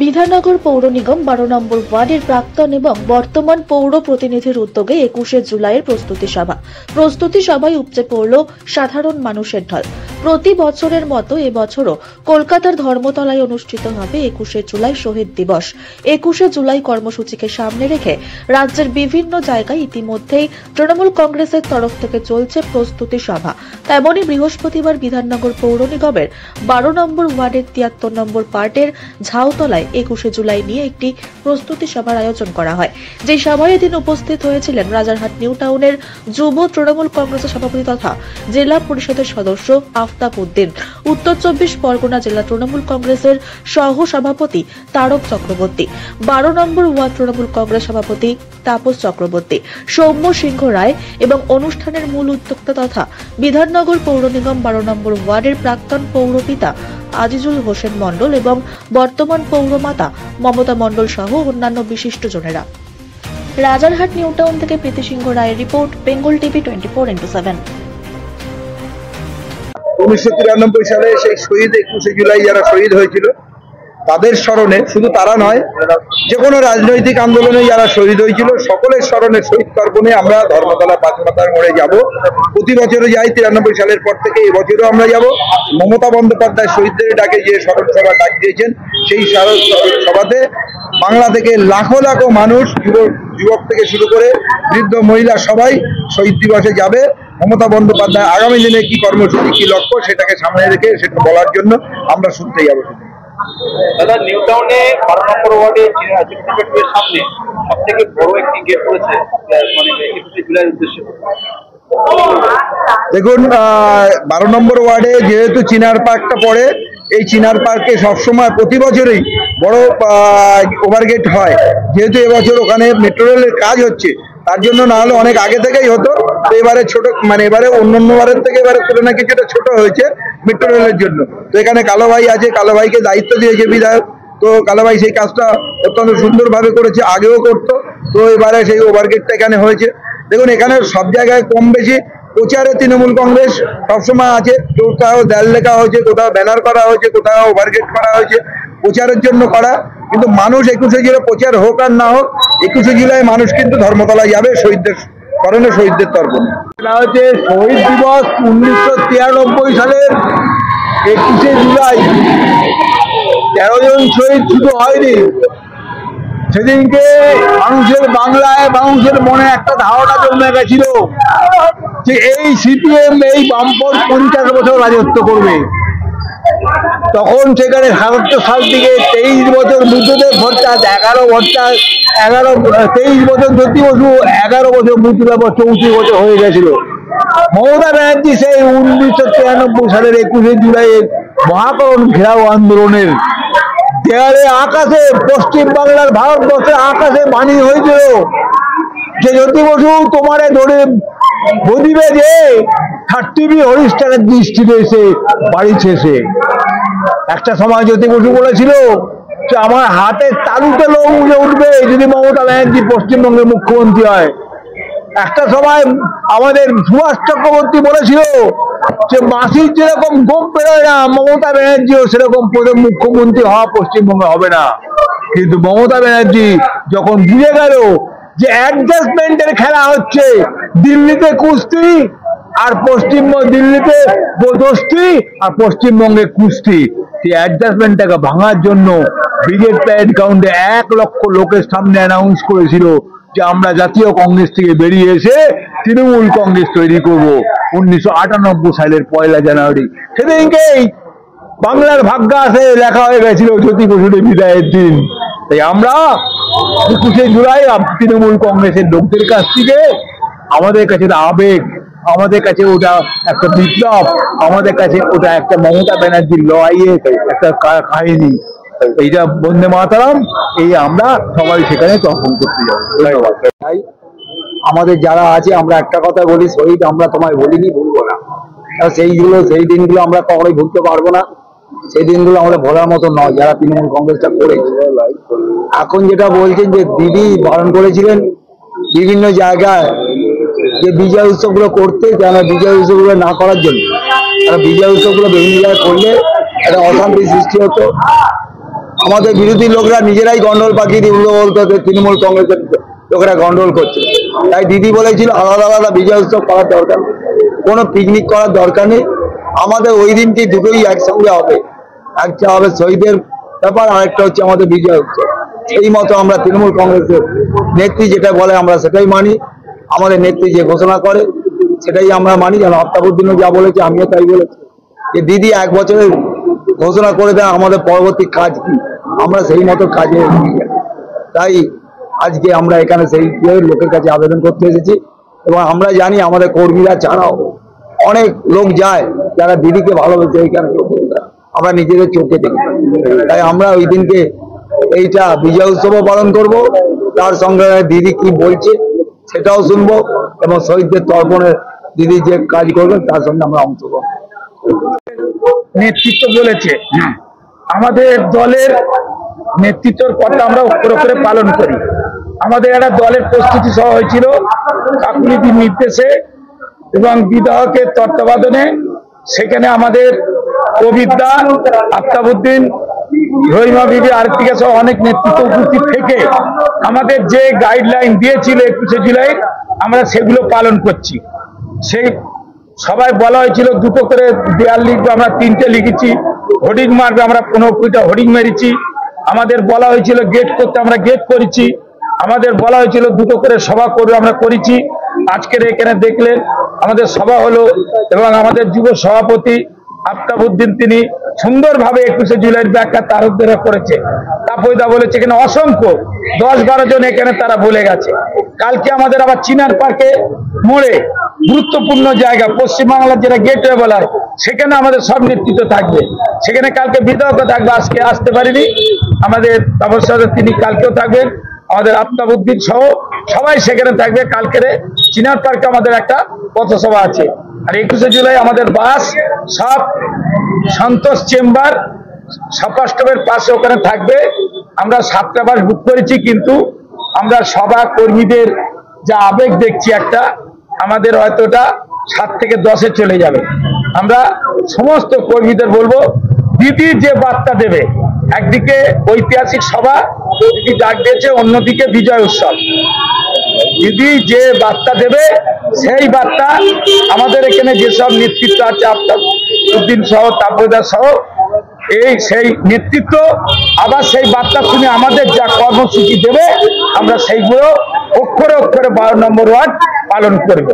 বিধাননগর পৌর নিগম 12 নম্বর ওয়ার্ডের প্রাক্তন এবং বর্তমান পৌর প্রতিনিধির উদ্যোগে 21শে জুলাইয়ের প্রস্তুতি সভায় উপচে পড়ল সাধারণ মানুষের ঢল। প্রতি বছরের মতো এবছরও কলকাতার ধর্মতলায় অনুষ্ঠিত হবে 21শে জুলাই শহীদ দিবস। 21শে জুলাই কর্মসূচিকে সামনে রেখে রাজ্যের বিভিন্ন জায়গায় ইতিমধ্যেই তৃণমূল কংগ্রেসের তরফ থেকে চলছে প্রস্তুতি সভা। তেমনই বৃহস্পতিবার বিধাননগর পৌর নিগমের 12 নম্বর ওয়ার্ডের 73 নম্বর পার্টের ঝাউতলায় 21শে জুলাই নিয়ে একটি প্রস্তুতি সভার আয়োজন করা হয়। যে সভায় এদিন উপস্থিত হয়েছিলেন রাজারহাট নিউ টাউনের যুব তৃণমূল কংগ্রেসের সভাপতি তথা জেলা পরিষদের সদস্য আফতাব উদ্দিন, উত্তর 24 পরগনা জেলা তৃণমূল কংগ্রেসের সহ সভাপতি তারক চক্রবর্তী, 12 নম্বর ওয়ার্ড তৃণমূল কংগ্রেস সভাপতি তাপস চক্রবর্তী, সৌম্য সিংহ রায় এবং অনুষ্ঠানের মূল উদ্যোক্তা তথা বিধাননগর পৌর নিগম 12 নম্বর ওয়ার্ডের প্রাক্তন পৌরপিতা আজিজুল হোসেন মণ্ডল এবং বর্তমান পৌরমাতা মমতা মণ্ডল সহ অন্যান্য বিশিষ্টজনেরা। রাজারহাট নিউ টাউন থেকে প্রীতি সিংহ রায়ের রিপোর্ট, বেঙ্গল টিভি 24x7। 1993 সালে সেই শহীদ 21শে জুলাই যারা শহীদ হয়েছিল তাদের স্মরণে, শুধু তারা নয়, যে কোনো রাজনৈতিক আন্দোলনে যারা শহীদ হয়েছিল সকলের স্মরণে শহীদ তর্পণে আমরা ধর্মতলা পাঁচমাথার মোড়ে যাব। প্রতি বছরও যাই, 93 সালের পর থেকে এবছরও আমরা যাব। মমতা বন্দ্যোপাধ্যায় শহীদদের ডাকে যে স্মরণ সভা ডাক দিয়েছেন, সেই স্মরণ সভাতে বাংলা থেকে লাখো লাখো মানুষ, যুবক থেকে শুরু করে বৃদ্ধ মহিলা সবাই শহীদ দিবসে যাবে। মমতা বন্দ্যোপাধ্যায় আগামী দিনে কি কর্মসূচি, কি লক্ষ্য, সেটাকে সামনে রেখে সেটা বলার জন্য আমরা শুনতে যাবো। দাদা, নিউ টাউনে 12 নম্বর ওয়ার্ডে সামনে সব থেকে বড় একটি গেট করেছে, মানে 21শে জুলাইয়ের উদ্দেশ্যে। দেখুন, 12 নম্বর ওয়ার্ডে যেহেতু চিনার পার্কটা পড়ে, এই চিনার পার্কে সবসময় প্রতি বছরই বড় ওভারগেট হয়। যেহেতু এবছর ওখানে মেট্রো রেলের কাজ হচ্ছে, তার জন্য না হলে অনেক আগে থেকেই হতো। তো এবারে ছোট, মানে এবারে অন্যান্য বারের থেকে এবারে তুলনায় কিছুটা ছোট হয়েছে মেট্রো রেলের জন্য। তো এখানে কালো ভাই আছে, কালো ভাইকে দায়িত্ব দিয়েছে বিধায়ক। তো কালো ভাই সেই কাজটা অত্যন্ত সুন্দরভাবে করেছে, আগেও করতো। তো এবারে সেই ওভারগেটটা এখানে হয়েছে। দেখুন, এখানে সব জায়গায় কম বেশি প্রচারে তৃণমূল কংগ্রেস সবসময় আছে। কোথাও দেয়াল লেখা হয়েছে, কোথাও ব্যানার করা হয়েছে, কোথাও ওভারগেট করা হয়েছে, প্রচারের জন্য করা। কিন্তু মানুষ 21শে জুলাই প্রচার হোক আর না হোক, 21শে জুলাই মানুষ কিন্তু ধর্মতলায় যাবে শহীদদের স্মরণে, শহীদদের তর্পণে। এটা হচ্ছে শহীদ দিবস 1993 সালের 21শে জুলাই। 13 জন শহীদ শুধু হয়নি, সেদিনকে মানুষের বাংলায়, মানুষের মনে একটা ধারণা জন্মে গেছিল যে এই সিপিএম, এই বামপন্থ 50 বছর রাজত্ব করবে। তখন সেখানে ৭৭ সাল থেকে 23 বছর বুদ্ধদেব ভট্টাচার্য, 23 বছর জ্যোতি বসু, 11 বছর বুদ্ধদেব, 34 বছর হয়ে গেছিল। মমতা ব্যানার্জি সেই 1993 সালের 21শে জুলাইয়ের মহাকরণ ঘেরাও আন্দোলনের দেয়ালে, আকাশে, পশ্চিম বাংলার, ভারতবর্ষের আকাশে বাণী হয়েছিল যে জ্যোতি বসু তোমারে ধরে বদিবে যে 30 হরিষ্ঠানের দৃষ্টিতে এসে বাড়ি শেষে। একটা সময় জ্যোতি বসু বলেছিল যে আমার হাতের তালুতে লোক উঠবে যদি মমতা ব্যানার্জি পশ্চিমবঙ্গের মুখ্যমন্ত্রী হয়। একটা সময় আমাদের সুভাষ চক্রবর্তী বলেছিল যে মাসির যেরকম গোপ বেরোয় না, মমতা ব্যানার্জিও সেরকম প্রথম মুখ্যমন্ত্রী হওয়া পশ্চিমবঙ্গে হবে না। কিন্তু মমতা ব্যানার্জি যখন বুঝে গেল যে অ্যাডজাস্টমেন্টের খেলা হচ্ছে, দিল্লিতে কুস্তি আর দিল্লিতে দোস্তি আর পশ্চিমবঙ্গে কুস্তি, সেই অ্যাডজাস্টমেন্টটাকে ভাঙার জন্য ব্রিগেড প্যারেড গ্রাউন্ডে 1 লক্ষ লোকের সামনে অ্যানাউন্স করেছিল যে আমরা জাতীয় কংগ্রেস থেকে বেরিয়ে এসে তৃণমূল কংগ্রেস তৈরি করব 1998 সালের 1 জানুয়ারি। সেদিনকেই বাংলার ভাগ্যাসে লেখা হয়ে গেছিল জ্যোতি বসুর বিদায়ের দিন। তাই আমরা 21শে জুলাই তৃণমূল কংগ্রেসের লোকদের কাছ থেকে, আমাদের কাছে আবেগ, আমাদের কাছে ওটা একটা বিপ্লব, আমাদের কাছে ওটা একটা মমতা ব্যানার্জির লড়াইয়ের একটা কাহিনী। এইটা বন্দে মাতরম, এই আমরা সবাই সেখানে তর্পণ করতে যাবো। ধন্যবাদ। আমাদের যারা আছে, আমরা একটা কথা বলি, শহীদ আমরা তোমায় বলিনি, ভুলবো না। সেই দিনগুলো আমরা কখনোই ভুলতে পারবো না। সেই দিনগুলো আমাদের ভোলার মতো নয়, যারা তৃণমূল কংগ্রেসটা করেছে। এখন যেটা বলছেন যে দিদি বারণ করেছিলেন বিভিন্ন জায়গায় যে বিজয় উৎসবগুলো করতে, যারা বিজয় উৎসবগুলো না করার জন্য, তারা বিজয় উৎসবগুলো বিভিন্ন জায়গায় করলে একটা অশান্তি সৃষ্টি হতো। আমাদের বিরোধী লোকরা নিজেরাই গন্ডগোল পাকিয়ে দিয়ে বলতো যে তৃণমূল কংগ্রেসের লোকেরা গন্ডগোল করছে। তাই দিদি বলেছিল আলাদা আলাদা বিজয় উৎসব করার দরকার নেই, কোনো পিকনিক করার দরকার নেই। আমাদের ওই দিনটি দুটোই একসঙ্গে হবে, একটা হবে শহীদের ব্যাপার, আরেকটা হচ্ছে আমাদের বিজয় উৎসব। এই মতো আমরা তৃণমূল কংগ্রেসের নেত্রী যেটা বলে আমরা সেটাই মানি, আমাদের নেত্রী যে ঘোষণা করে সেটাই আমরা মানি। যেন আফতাবউদ্দিনও যা বলেছে আমিও তাই বলেছি যে দিদি 1 বছরের ঘোষণা করে দেয়, আমাদের পরবর্তী কাজ কি আমরা সেই মতো কাজে এগিয়ে যাই। তাই আজকে আমরা এখানে সেই লোকের কাছে আবেদন করতে এসেছি এবং আমরা জানি আমাদের কর্মীরা ছাড়াও অনেক লোক যায় যারা দিদিকে ভালোবেসে এইখানে আমরা নিজেদের চোখে দেখি। তাই আমরা ওই দিনকে এইটা বিজয় উৎসবও পালন করব, তার সঙ্গে দিদি কি বলছে সেটাও শুনবো এবং শহীদদের তর্পণে দিদি যে কাজ করবেন তার সঙ্গে আমরা অংশগ্রহণ। নেতৃত্ব বলেছে, আমাদের দলের নেতৃত্বের কথা আমরা অক্ষরে অক্ষরে পালন করি। আমাদের একটা দলের প্রস্তুতি সভা হয়েছিল কাকুলিদির নির্দেশে এবং বিধায়কের তত্ত্বাবধানে। সেখানে আমাদের কবিতা, আফতাবউদ্দিন, রহিমা বিবি, আরতিকা সহ অনেক নেতৃত্ব উপস্থিত থেকে আমাদের যে গাইডলাইন দিয়েছিল 21শে জুলাই আমরা সেগুলো পালন করছি। সেই সবাই বলা হয়েছিল 2টো করে দেয়াল লিখবে, আমরা 3টে লিখেছি। হোর্ডিং মারবে, আমরা 15টা হোর্ডিং মেরেছি। আমাদের বলা হয়েছিল গেট করতে, আমরা গেট করেছি। আমাদের বলা হয়েছিল 2টো করে সভা করবে, আমরা করেছি। আজকের এখানে দেখলেন আমাদের সভা হলো এবং আমাদের যুব সভাপতি আফতাবউদ্দিন তিনি সুন্দরভাবে 21শে জুলাইয়ের ব্যাখ্যা তার উদ্ধার করেছে। তাপয়দা বলেছে এখানে অসংখ্য 10-12 জন এখানে তারা বলে গেছে। কালকে আমাদের আবার চিনার পার্কে মোড়ে গুরুত্বপূর্ণ জায়গা, পশ্চিমবাংলার যেটা গেটওয়ে বলা হয়, সেখানে আমাদের সব নেতৃত্ব থাকবে। সেখানে কালকে বিধায়ক থাকবে, আজকে আসতে পারিনি আমাদের তপস্যা, তিনি কালকেও থাকবেন। আমাদের আফতাবউদ্দিন সহ সবাই সেখানে থাকবে। কালকের চিনার পার্কে আমাদের একটা পথসভা আছে। আর 21শে জুলাই আমাদের বাস সব সন্তোষ চেম্বার সাপা স্টপের পাশে ওখানে থাকবে। আমরা 7টা বাস বুক করেছি, কিন্তু আমরা সভা কর্মীদের যা আবেগ দেখছি একটা, আমাদের হয়তো ওটা 7 থেকে 10-এ চলে যাবে। আমরা সমস্ত কর্মীদের বলবো দিদি যে বার্তা দেবে, একদিকে ঐতিহাসিক সভা দিদি ডাক দিয়েছে, অন্যদিকে বিজয় উৎসব। দিদি যে বার্তা দেবে সেই বার্তা আমাদের এখানে যেসব নেতৃত্ব আছে আফতাবউদ্দিন সহ তাপয়দা সহ সেই নেতৃত্ব আবার সেই বার্তা শুনে আমাদের যা কর্মসূচি দেবে আমরা সেইগুলো অক্ষরে অক্ষরে 12 নম্বর ওয়ার্ড পালন করব।